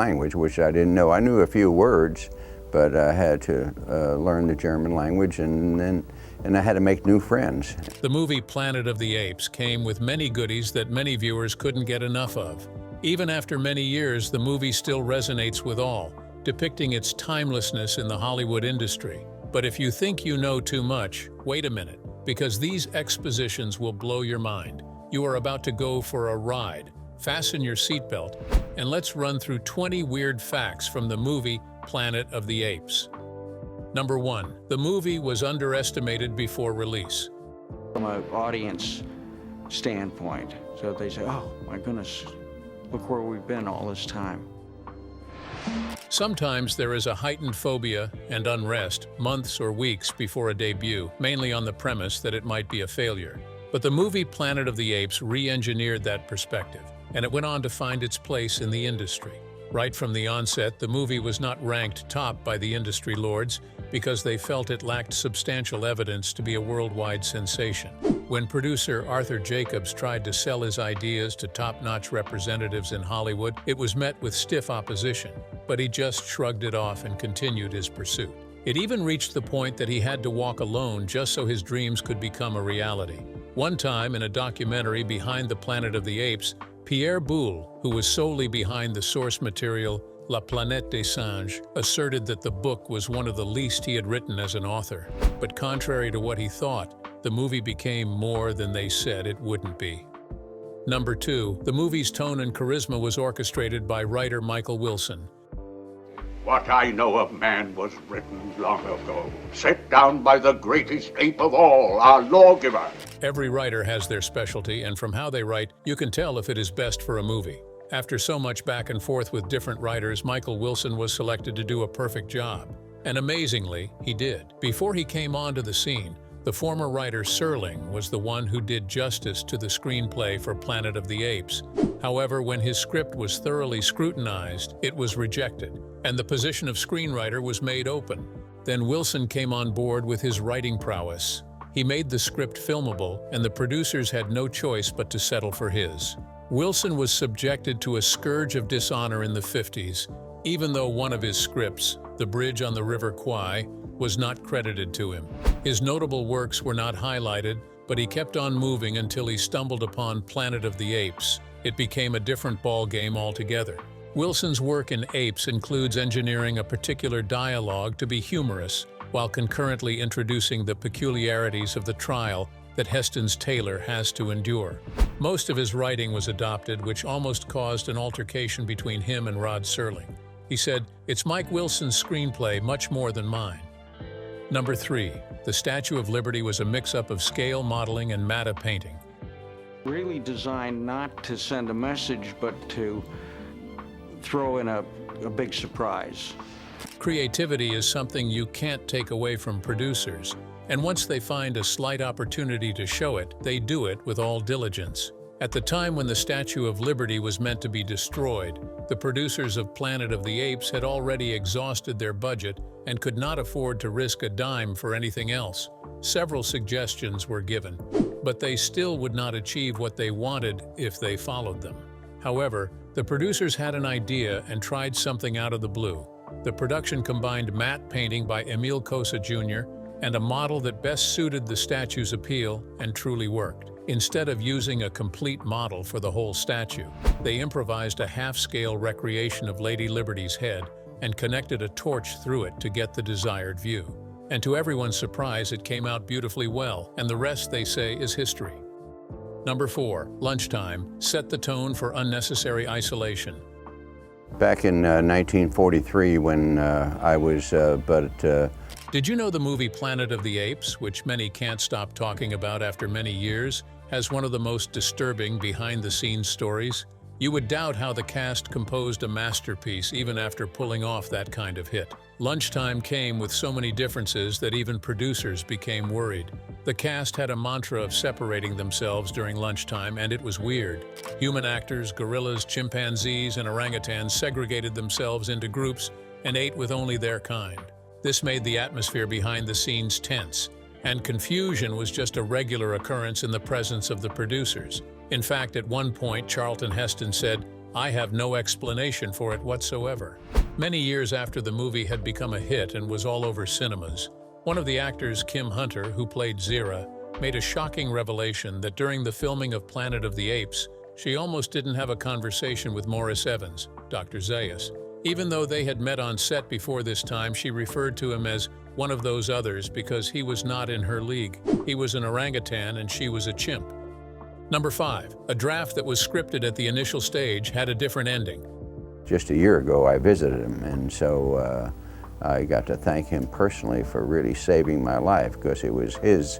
language, which I didn't know. I knew a few words, but I had to learn the German language, and I had to make new friends. The movie Planet of the Apes came with many goodies that many viewers couldn't get enough of. Even after many years, the movie still resonates with all, depicting its timelessness in the Hollywood industry. But if you think you know too much, wait a minute, because these expositions will blow your mind. You are about to go for a ride. Fasten your seatbelt, and let's run through 20 weird facts from the movie Planet of the Apes. Number 1. The movie was underestimated before release. From an audience standpoint, so they say, oh my goodness, look where we've been all this time. Sometimes there is a heightened phobia and unrest months or weeks before a debut, mainly on the premise that it might be a failure. But the movie Planet of the Apes re-engineered that perspective, and it went on to find its place in the industry. Right from the onset, the movie was not ranked top by the industry lords because they felt it lacked substantial evidence to be a worldwide sensation. When producer Arthur Jacobs tried to sell his ideas to top-notch representatives in Hollywood, it was met with stiff opposition, but he just shrugged it off and continued his pursuit. It even reached the point that he had to walk alone just so his dreams could become a reality. One time, in a documentary Behind the Planet of the Apes, Pierre Boulle, who was solely behind the source material La Planète des Singes, asserted that the book was one of the least he had written as an author. But contrary to what he thought, the movie became more than they said it wouldn't be. Number 2. The movie's tone and charisma was orchestrated by writer Michael Wilson. What I know of man was written long ago, set down by the greatest ape of all, our lawgiver. Every writer has their specialty, and from how they write, you can tell if it is best for a movie. After so much back and forth with different writers, Michael Wilson was selected to do a perfect job. And amazingly, he did. Before he came onto the scene, the former writer Serling was the one who did justice to the screenplay for Planet of the Apes. However, when his script was thoroughly scrutinized, it was rejected, and the position of screenwriter was made open. Then Wilson came on board with his writing prowess. He made the script filmable, and the producers had no choice but to settle for his. Wilson was subjected to a scourge of dishonor in the 50s, even though one of his scripts, The Bridge on the River Kwai, was not credited to him. His notable works were not highlighted, but he kept on moving until he stumbled upon Planet of the Apes. It became a different ballgame altogether. Wilson's work in Apes includes engineering a particular dialogue to be humorous, while concurrently introducing the peculiarities of the trial that Heston's Taylor has to endure. Most of his writing was adopted, which almost caused an altercation between him and Rod Serling. He said, "It's Mike Wilson's screenplay much more than mine." Number 3. The Statue of Liberty was a mix-up of scale modeling and matte painting. Really designed not to send a message, but to throw in a big surprise. Creativity is something you can't take away from producers, and once they find a slight opportunity to show it, they do it with all diligence. At the time when the Statue of Liberty was meant to be destroyed, the producers of Planet of the Apes had already exhausted their budget and could not afford to risk a dime for anything else. Several suggestions were given, but they still would not achieve what they wanted if they followed them. However, the producers had an idea and tried something out of the blue. The production combined matte painting by Emile Cosa Jr. and a model that best suited the statue's appeal and truly worked. Instead of using a complete model for the whole statue, they improvised a half-scale recreation of Lady Liberty's head and connected a torch through it to get the desired view. And to everyone's surprise, it came out beautifully well, and the rest, they say, is history. Number 4. Lunchtime set the tone for unnecessary isolation. Back in 1943, when I was Did you know the movie Planet of the Apes, which many can't stop talking about after many years, has one of the most disturbing behind-the-scenes stories? You would doubt how the cast composed a masterpiece even after pulling off that kind of hit. Lunchtime came with so many differences that even producers became worried. The cast had a mantra of separating themselves during lunchtime, and it was weird. Human actors, gorillas, chimpanzees, and orangutans segregated themselves into groups and ate with only their kind. This made the atmosphere behind the scenes tense, and confusion was just a regular occurrence in the presence of the producers. In fact, at one point, Charlton Heston said, "I have no explanation for it whatsoever." Many years after the movie had become a hit and was all over cinemas, one of the actors, Kim Hunter, who played Zira, made a shocking revelation that during the filming of Planet of the Apes, she almost didn't have a conversation with Morris Evans, Dr. Zaius. Even though they had met on set before this time, she referred to him as one of those others because he was not in her league. He was an orangutan and she was a chimp. Number 5. A draft that was scripted at the initial stage had a different ending. Just a year ago, I visited him, and so I got to thank him personally for really saving my life, because it was his.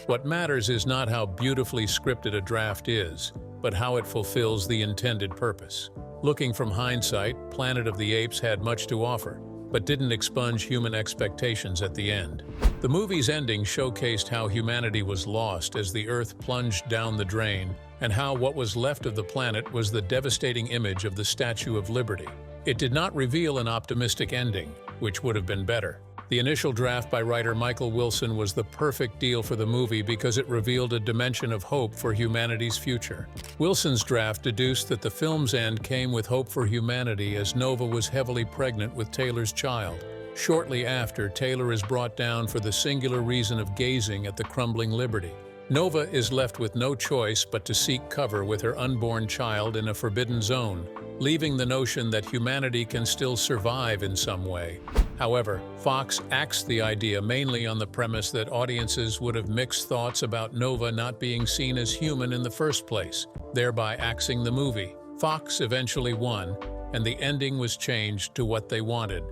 What matters is not how beautifully scripted a draft is, but how it fulfills the intended purpose. Looking from hindsight, Planet of the Apes had much to offer, but didn't expunge human expectations at the end. The movie's ending showcased how humanity was lost as the Earth plunged down the drain, and how what was left of the planet was the devastating image of the Statue of Liberty. It did not reveal an optimistic ending, which would have been better. The initial draft by writer Michael Wilson was the perfect deal for the movie because it revealed a dimension of hope for humanity's future. Wilson's draft deduced that the film's end came with hope for humanity as Nova was heavily pregnant with Taylor's child. Shortly after, Taylor is brought down for the singular reason of gazing at the crumbling Liberty. Nova is left with no choice but to seek cover with her unborn child in a forbidden zone, leaving the notion that humanity can still survive in some way. However, Fox axed the idea mainly on the premise that audiences would have mixed thoughts about Nova not being seen as human in the first place, thereby axing the movie. Fox eventually won, and the ending was changed to what they wanted.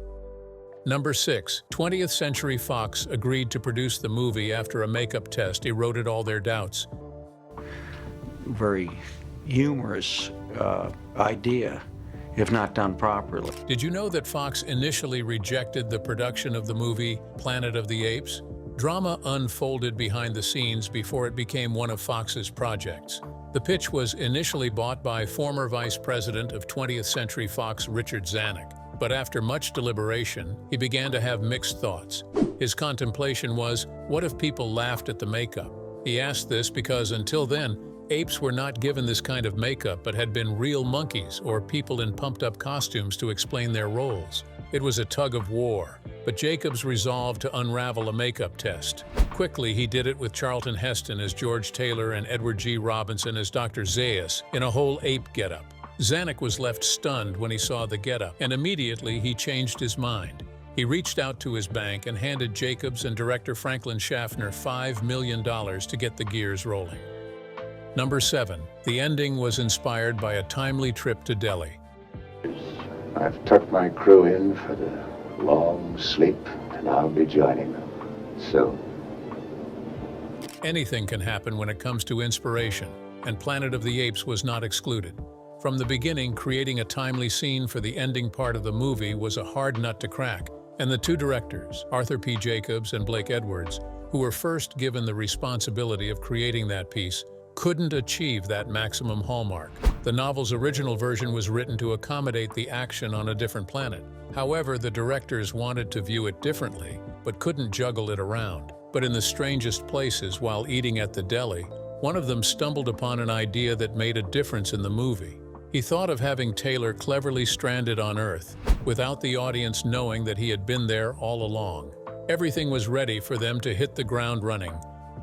Number 6. 20th Century Fox agreed to produce the movie after a makeup test eroded all their doubts. Very humorous idea, if not done properly. Did you know that Fox initially rejected the production of the movie Planet of the Apes? Drama unfolded behind the scenes before it became one of Fox's projects. The pitch was initially bought by former Vice President of 20th Century Fox, Richard Zanuck. But after much deliberation, he began to have mixed thoughts. His contemplation was, what if people laughed at the makeup? He asked this because until then, apes were not given this kind of makeup but had been real monkeys or people in pumped-up costumes to explain their roles. It was a tug of war, but Jacobs resolved to unravel a makeup test. Quickly, he did it with Charlton Heston as George Taylor and Edward G. Robinson as Dr. Zaius in a whole ape getup. Zanuck was left stunned when he saw the getup, and immediately he changed his mind. He reached out to his bank and handed Jacobs and director Franklin Schaffner $5 million to get the gears rolling. Number 7. The ending was inspired by a timely trip to Delhi. I've tucked my crew in for the long sleep, and I'll be joining them soon. Anything can happen when it comes to inspiration, and Planet of the Apes was not excluded. From the beginning, creating a timely scene for the ending part of the movie was a hard nut to crack, and the two directors, Arthur P. Jacobs and Blake Edwards, who were first given the responsibility of creating that piece, couldn't achieve that maximum hallmark. The novel's original version was written to accommodate the action on a different planet. However, the directors wanted to view it differently, but couldn't juggle it around. But in the strangest places while eating at the deli, one of them stumbled upon an idea that made a difference in the movie. He thought of having Taylor cleverly stranded on Earth, without the audience knowing that he had been there all along. Everything was ready for them to hit the ground running,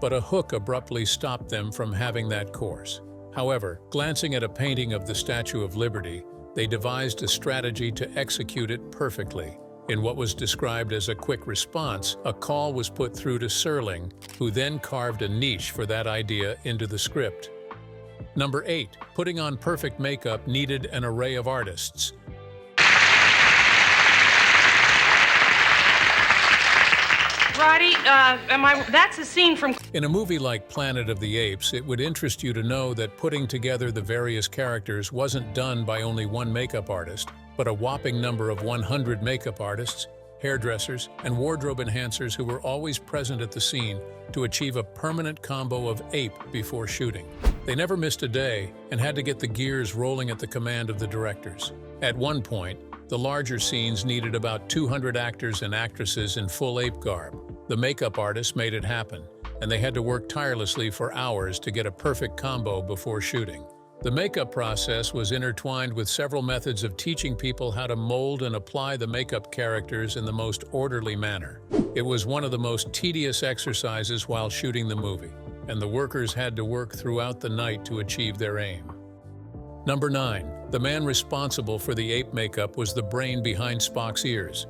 but a hook abruptly stopped them from having that course. However, glancing at a painting of the Statue of Liberty, they devised a strategy to execute it perfectly. In what was described as a quick response, a call was put through to Serling, who then carved a niche for that idea into the script. Number 8. Putting on perfect makeup needed an array of artists. Roddy, that's a scene from... In a movie like Planet of the Apes, it would interest you to know that putting together the various characters wasn't done by only one makeup artist, but a whopping number of 100 makeup artists, hairdressers, and wardrobe enhancers who were always present at the scene to achieve a permanent combo of ape before shooting. They never missed a day and had to get the gears rolling at the command of the directors. At one point, the larger scenes needed about 200 actors and actresses in full ape garb. The makeup artists made it happen, and they had to work tirelessly for hours to get a perfect combo before shooting. The makeup process was intertwined with several methods of teaching people how to mold and apply the makeup characters in the most orderly manner. It was one of the most tedious exercises while shooting the movie, and the workers had to work throughout the night to achieve their aim. Number 9. The man responsible for the ape makeup was the brain behind Spock's ears.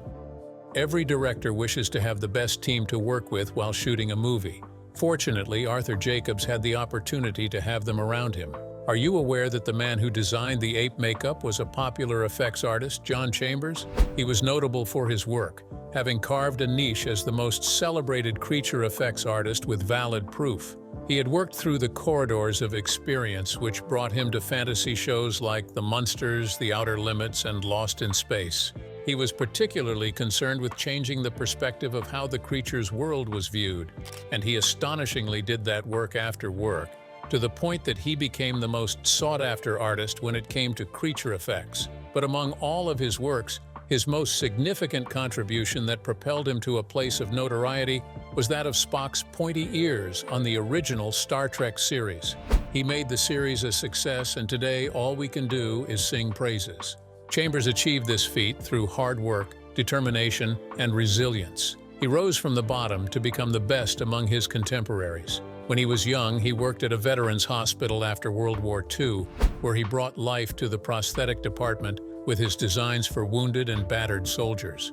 Every director wishes to have the best team to work with while shooting a movie. Fortunately, Arthur Jacobs had the opportunity to have them around him. Are you aware that the man who designed the ape makeup was a popular effects artist, John Chambers? He was notable for his work, having carved a niche as the most celebrated creature effects artist with valid proof. He had worked through the corridors of experience, which brought him to fantasy shows like The Munsters, The Outer Limits, and Lost in Space. He was particularly concerned with changing the perspective of how the creature's world was viewed, and he astonishingly did that work after work, to the point that he became the most sought-after artist when it came to creature effects. But among all of his works, his most significant contribution that propelled him to a place of notoriety was that of Spock's pointy ears on the original Star Trek series. He made the series a success, and today all we can do is sing praises. Chambers achieved this feat through hard work, determination, and resilience. He rose from the bottom to become the best among his contemporaries. When he was young, he worked at a veterans hospital after World War II, where he brought life to the prosthetic department with his designs for wounded and battered soldiers.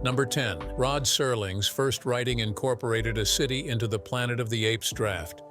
Number 10. Rod Serling's first writing incorporated a city into the Planet of the Apes draft.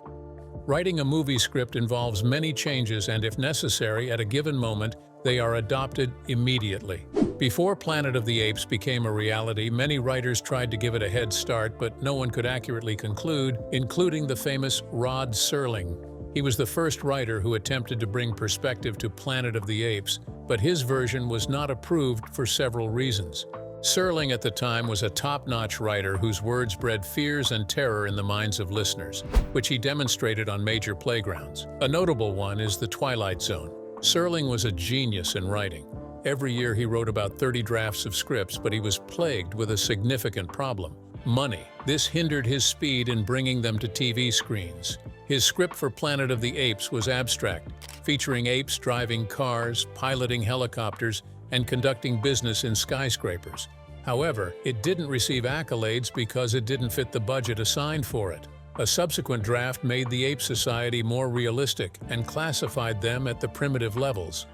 Writing a movie script involves many changes, and if necessary, at a given moment, they are adopted immediately. Before Planet of the Apes became a reality, many writers tried to give it a head start, but no one could accurately conclude, including the famous Rod Serling. He was the first writer who attempted to bring perspective to Planet of the Apes, but his version was not approved for several reasons. Serling at the time was a top-notch writer whose words bred fears and terror in the minds of listeners, which he demonstrated on major playgrounds. A notable one is The Twilight Zone. Serling was a genius in writing. Every year he wrote about 30 drafts of scripts, but he was plagued with a significant problem: money. This hindered his speed in bringing them to TV screens. His script for Planet of the Apes was abstract, featuring apes driving cars, piloting helicopters, and conducting business in skyscrapers. However, it didn't receive accolades because it didn't fit the budget assigned for it. A subsequent draft made the ape society more realistic and classified them at the primitive levels.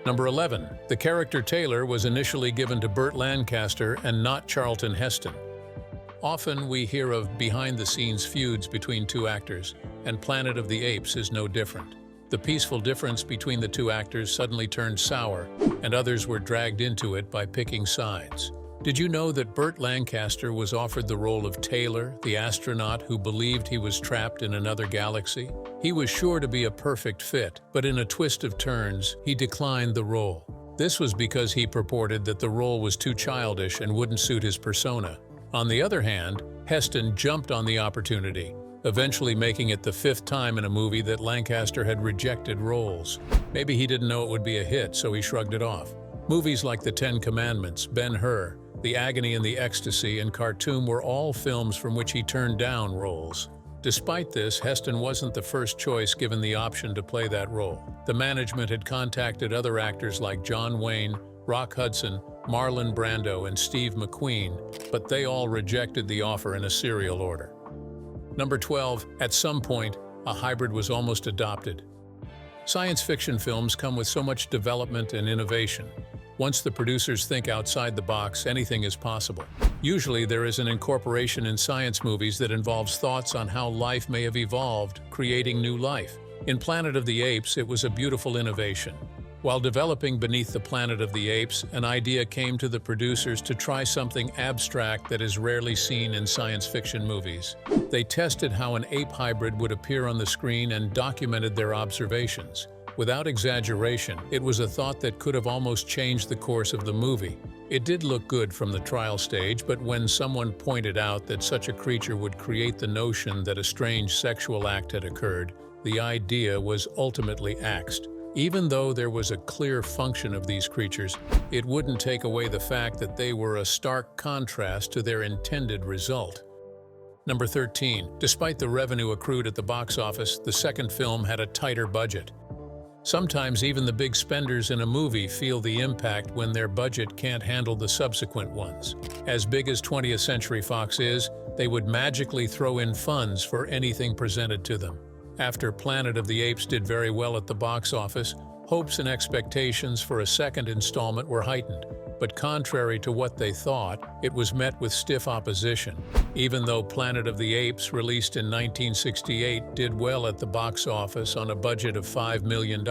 Number 11. The character Taylor was initially given to Burt Lancaster and not Charlton Heston. Often we hear of behind-the-scenes feuds between two actors, and Planet of the Apes is no different. The peaceful difference between the two actors suddenly turned sour, and others were dragged into it by picking sides. Did you know that Burt Lancaster was offered the role of Taylor, the astronaut who believed he was trapped in another galaxy? He was sure to be a perfect fit, but in a twist of turns, he declined the role. This was because he purported that the role was too childish and wouldn't suit his persona. On the other hand, Heston jumped on the opportunity, eventually making it the 5th time in a movie that Lancaster had rejected roles. Maybe he didn't know it would be a hit, so he shrugged it off. Movies like The Ten Commandments, Ben-Hur, The Agony and the Ecstasy, and Khartoum were all films from which he turned down roles. Despite this, Heston wasn't the first choice given the option to play that role. The management had contacted other actors like John Wayne, Rock Hudson, Marlon Brando, and Steve McQueen, but they all rejected the offer in a serial order. Number 12. At some point, a hybrid was almost adopted. Science fiction films come with so much development and innovation. Once the producers think outside the box, anything is possible. Usually there is an incorporation in science movies that involves thoughts on how life may have evolved, creating new life. In Planet of the Apes, it was a beautiful innovation. While developing Beneath the Planet of the Apes, an idea came to the producers to try something abstract that is rarely seen in science fiction movies. They tested how an ape hybrid would appear on the screen and documented their observations. Without exaggeration, it was a thought that could have almost changed the course of the movie. It did look good from the trial stage, but when someone pointed out that such a creature would create the notion that a strange sexual act had occurred, the idea was ultimately axed. Even though there was a clear function of these creatures, it wouldn't take away the fact that they were a stark contrast to their intended result. Number 13. Despite the revenue accrued at the box office, the second film had a tighter budget. Sometimes even the big spenders in a movie feel the impact when their budget can't handle the subsequent ones. As big as 20th Century Fox is, they would magically throw in funds for anything presented to them. After Planet of the Apes did very well at the box office, hopes and expectations for a second installment were heightened. But contrary to what they thought, it was met with stiff opposition. Even though Planet of the Apes, released in 1968, did well at the box office on a budget of $5 million,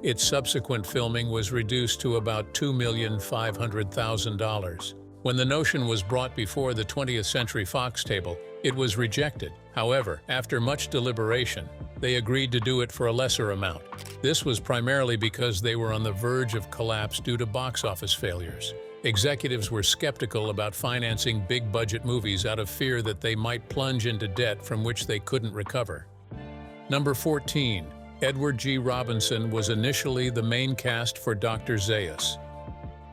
its subsequent filming was reduced to about $2,500,000. When the notion was brought before the 20th Century Fox table, it was rejected. However, after much deliberation, they agreed to do it for a lesser amount. This was primarily because they were on the verge of collapse due to box office failures. Executives were skeptical about financing big-budget movies out of fear that they might plunge into debt from which they couldn't recover. Number 14. Edward G. Robinson was initially the main cast for Dr. Zaius.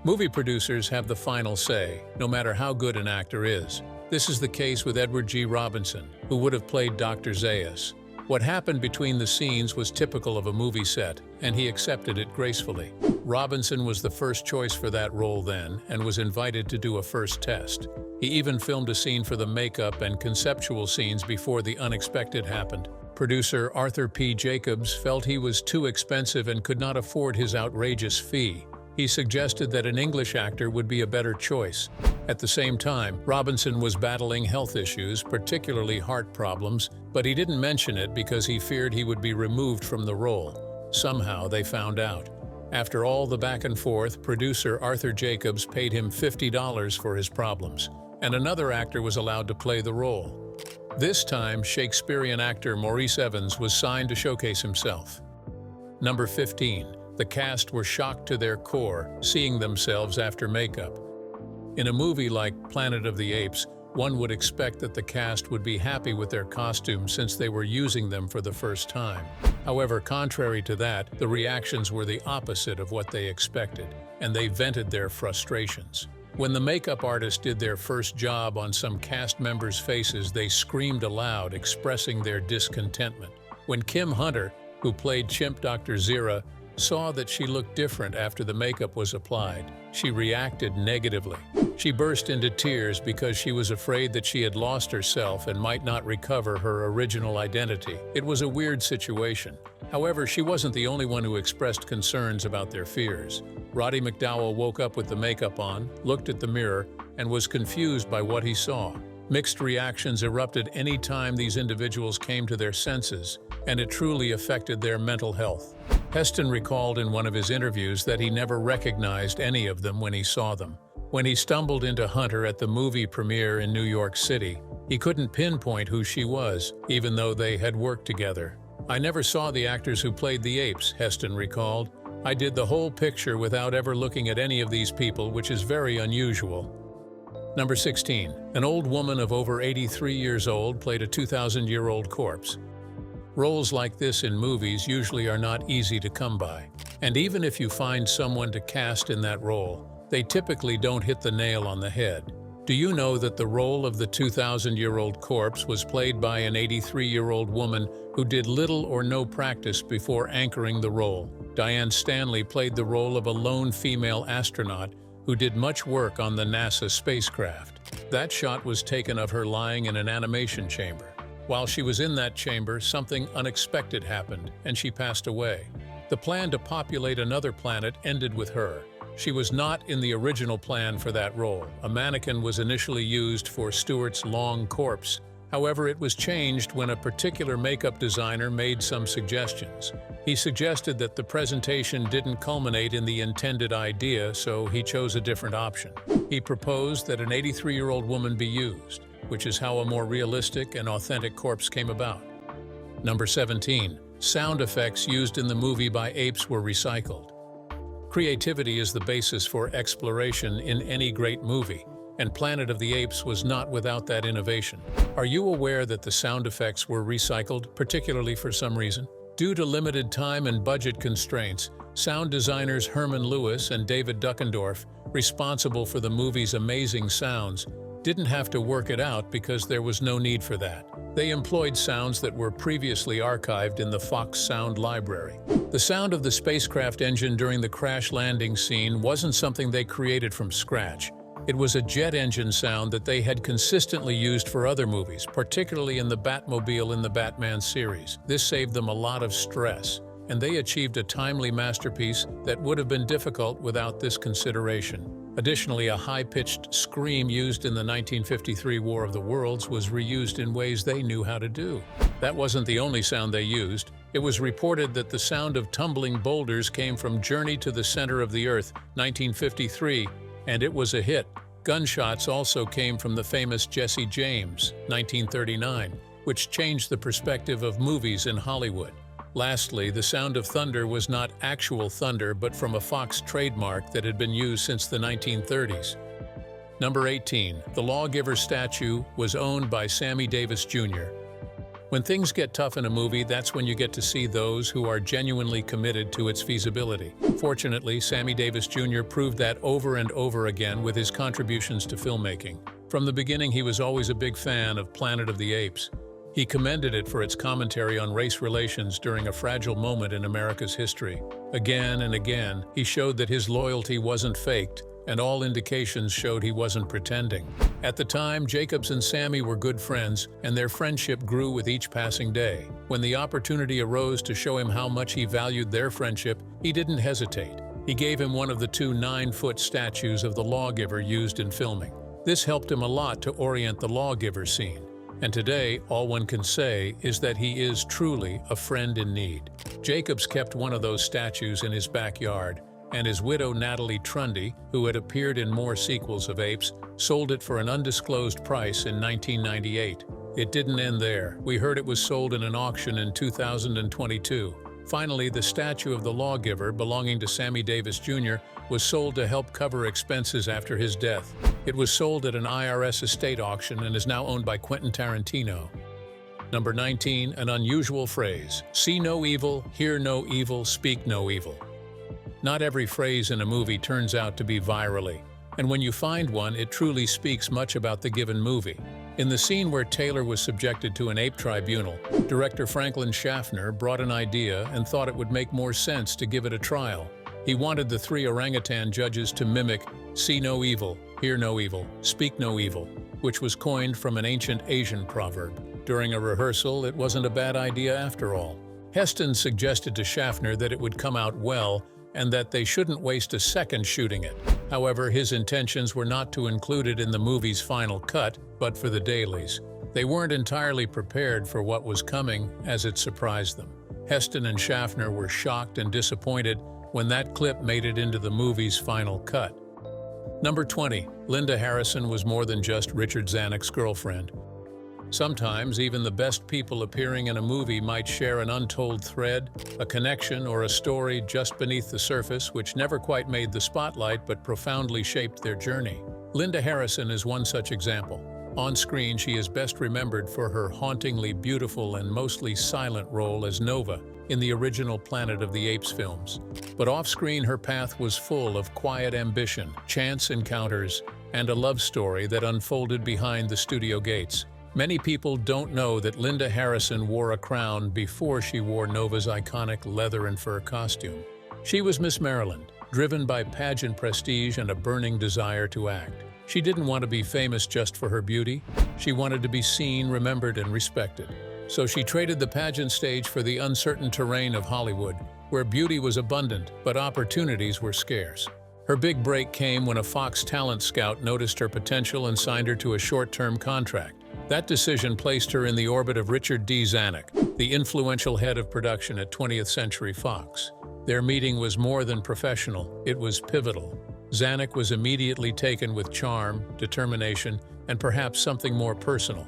Movie producers have the final say, no matter how good an actor is. This is the case with Edward G. Robinson, who would have played Dr. Zaius. What happened between the scenes was typical of a movie set, and he accepted it gracefully. Robinson was the first choice for that role then, and was invited to do a first test. He even filmed a scene for the makeup and conceptual scenes before the unexpected happened. Producer Arthur P. Jacobs felt he was too expensive and could not afford his outrageous fee. He suggested that an English actor would be a better choice. At the same time, Robinson was battling health issues, particularly heart problems, but he didn't mention it because he feared he would be removed from the role. Somehow they found out. After all the back and forth, producer Arthur Jacobs paid him $50 for his problems, and another actor was allowed to play the role. This time, Shakespearean actor Maurice Evans was signed to showcase himself. Number 15. The cast were shocked to their core, seeing themselves after makeup. In a movie like Planet of the Apes, one would expect that the cast would be happy with their costumes since they were using them for the first time. However, contrary to that, the reactions were the opposite of what they expected, and they vented their frustrations. When the makeup artist did their first job on some cast members' faces, they screamed aloud, expressing their discontentment. When Kim Hunter, who played Chimp Dr. Zira, saw that she looked different after the makeup was applied, she reacted negatively. She burst into tears because she was afraid that she had lost herself and might not recover her original identity. It was a weird situation. However, she wasn't the only one who expressed concerns about their fears. Roddy McDowall woke up with the makeup on, looked at the mirror, and was confused by what he saw. Mixed reactions erupted any time these individuals came to their senses, and it truly affected their mental health. Heston recalled in one of his interviews that he never recognized any of them when he saw them. When he stumbled into Hunter at the movie premiere in New York City, he couldn't pinpoint who she was, even though they had worked together. "I never saw the actors who played the apes," Heston recalled. "I did the whole picture without ever looking at any of these people, which is very unusual." Number 16. An old woman of over 83 years old played a 2,000-year-old corpse. Roles like this in movies usually are not easy to come by. And even if you find someone to cast in that role, they typically don't hit the nail on the head. Do you know that the role of the 2,000-year-old corpse was played by an 83-year-old woman who did little or no practice before anchoring the role? Diane Stanley played the role of a lone female astronaut who did much work on the NASA spacecraft. That shot was taken of her lying in an animation chamber. While she was in that chamber, something unexpected happened, and she passed away. The plan to populate another planet ended with her. She was not in the original plan for that role. A mannequin was initially used for Stewart's long corpse. However, it was changed when a particular makeup designer made some suggestions. He suggested that the presentation didn't culminate in the intended idea, so he chose a different option. He proposed that an 83-year-old woman be used, which is how a more realistic and authentic corpse came about. Number 17. Sound effects used in the movie by apes were recycled. Creativity is the basis for exploration in any great movie, and Planet of the Apes was not without that innovation. Are you aware that the sound effects were recycled, particularly for some reason? Due to limited time and budget constraints, sound designers Herman Lewis and David Duckendorf, responsible for the movie's amazing sounds, didn't have to work it out because there was no need for that. They employed sounds that were previously archived in the Fox Sound Library. The sound of the spacecraft engine during the crash landing scene wasn't something they created from scratch. It was a jet engine sound that they had consistently used for other movies, particularly in the Batmobile in the Batman series. This saved them a lot of stress, and they achieved a timely masterpiece that would have been difficult without this consideration. Additionally, a high-pitched scream used in the 1953 War of the Worlds was reused in ways they knew how to do. That wasn't the only sound they used. It was reported that the sound of tumbling boulders came from Journey to the Center of the Earth, 1953, and it was a hit. Gunshots also came from the famous Jesse James, 1939, which changed the perspective of movies in Hollywood. Lastly, the sound of thunder was not actual thunder, but from a Fox trademark that had been used since the 1930s. Number 18. The Lawgiver statue was owned by Sammy Davis Jr. When things get tough in a movie, that's when you get to see those who are genuinely committed to its feasibility. Fortunately, Sammy Davis Jr. proved that over and over again with his contributions to filmmaking. From the beginning, he was always a big fan of Planet of the Apes. He commended it for its commentary on race relations during a fragile moment in America's history. Again and again, he showed that his loyalty wasn't faked, and all indications showed he wasn't pretending. At the time, Jacobs and Sammy were good friends, and their friendship grew with each passing day. When the opportunity arose to show him how much he valued their friendship, he didn't hesitate. He gave him one of the two 9-foot statues of the Lawgiver used in filming. This helped him a lot to orient the Lawgiver scene. And today, all one can say is that he is truly a friend in need. Jacobs kept one of those statues in his backyard, and his widow Natalie Trundy, who had appeared in more sequels of Apes, sold it for an undisclosed price in 1998. It didn't end there. We heard it was sold in an auction in 2022. Finally, the statue of the Lawgiver, belonging to Sammy Davis Jr., was sold to help cover expenses after his death. It was sold at an IRS estate auction and is now owned by Quentin Tarantino. Number 19, an unusual phrase. See no evil, hear no evil, speak no evil. Not every phrase in a movie turns out to be virally, and when you find one, it truly speaks much about the given movie. In the scene where Taylor was subjected to an ape tribunal, director Franklin Schaffner brought an idea and thought it would make more sense to give it a trial. He wanted the 3 orangutan judges to mimic "see no evil, hear no evil, speak no evil," which was coined from an ancient Asian proverb. During a rehearsal, it wasn't a bad idea after all. Heston suggested to Schaffner that it would come out well and that they shouldn't waste a second shooting it. However, his intentions were not to include it in the movie's final cut, but for the dailies. They weren't entirely prepared for what was coming, as it surprised them. Heston and Schaffner were shocked and disappointed when that clip made it into the movie's final cut. Number 20. Linda Harrison was more than just Richard Zanuck's girlfriend. Sometimes, even the best people appearing in a movie might share an untold thread, a connection, or a story just beneath the surface which never quite made the spotlight but profoundly shaped their journey. Linda Harrison is one such example. On screen, she is best remembered for her hauntingly beautiful and mostly silent role as Nova in the original Planet of the Apes films. But off-screen, her path was full of quiet ambition, chance encounters, and a love story that unfolded behind the studio gates. Many people don't know that Linda Harrison wore a crown before she wore Nova's iconic leather and fur costume. She was Miss Maryland, driven by pageant prestige and a burning desire to act. She didn't want to be famous just for her beauty. She wanted to be seen, remembered, and respected. So she traded the pageant stage for the uncertain terrain of Hollywood, where beauty was abundant, but opportunities were scarce. Her big break came when a Fox talent scout noticed her potential and signed her to a short-term contract. That decision placed her in the orbit of Richard D. Zanuck, the influential head of production at 20th Century Fox. Their meeting was more than professional, it was pivotal. Zanuck was immediately taken with charm, determination, and perhaps something more personal.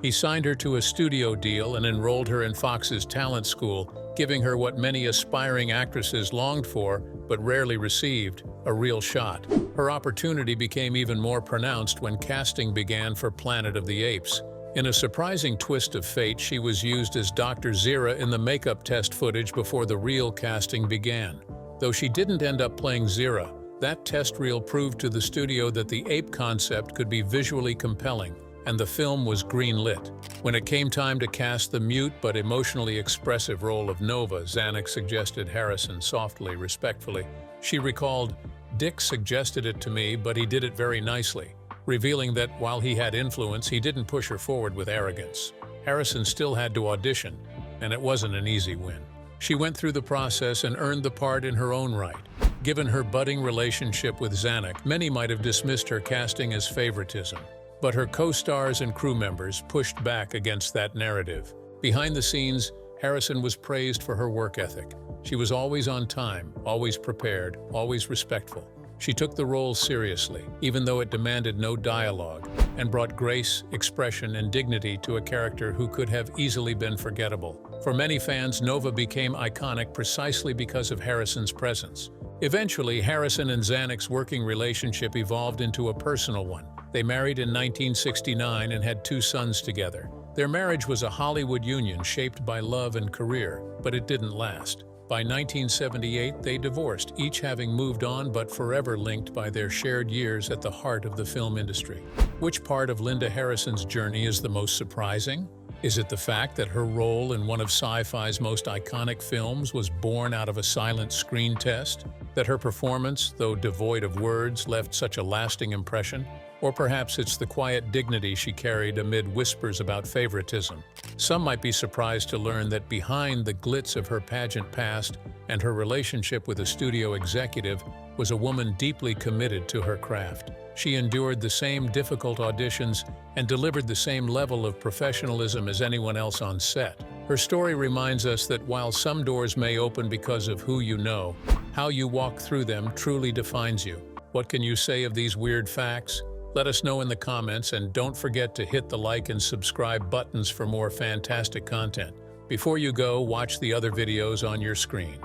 He signed her to a studio deal and enrolled her in Fox's talent school, giving her what many aspiring actresses longed for but rarely received, a real shot. Her opportunity became even more pronounced when casting began for Planet of the Apes. In a surprising twist of fate, she was used as Dr. Zira in the makeup test footage before the real casting began. Though she didn't end up playing Zira, That test reel proved to the studio that the ape concept could be visually compelling, and the film was green-lit. When it came time to cast the mute but emotionally expressive role of Nova, Zanuck suggested Harrison softly, respectfully. She recalled, "Dick suggested it to me, but he did it very nicely," revealing that while he had influence, he didn't push her forward with arrogance. Harrison still had to audition, and it wasn't an easy win. She went through the process and earned the part in her own right. Given her budding relationship with Zanuck, many might have dismissed her casting as favoritism. But her co-stars and crew members pushed back against that narrative. Behind the scenes, Harrison was praised for her work ethic. She was always on time, always prepared, always respectful. She took the role seriously, even though it demanded no dialogue, and brought grace, expression, and dignity to a character who could have easily been forgettable. For many fans, Nova became iconic precisely because of Harrison's presence. Eventually, Harrison and Zanuck's working relationship evolved into a personal one. They married in 1969 and had 2 sons together. Their marriage was a Hollywood union shaped by love and career, but it didn't last. By 1978, they divorced, each having moved on but forever linked by their shared years at the heart of the film industry. Which part of Linda Harrison's journey is the most surprising? Is it the fact that her role in one of sci-fi's most iconic films was born out of a silent screen test? That her performance, though devoid of words, left such a lasting impression? Or perhaps it's the quiet dignity she carried amid whispers about favoritism. Some might be surprised to learn that behind the glitz of her pageant past and her relationship with a studio executive was a woman deeply committed to her craft. She endured the same difficult auditions and delivered the same level of professionalism as anyone else on set. Her story reminds us that while some doors may open because of who you know, how you walk through them truly defines you. What can you say of these weird facts? Let us know in the comments, and don't forget to hit the like and subscribe buttons for more fantastic content. Before you go, watch the other videos on your screen.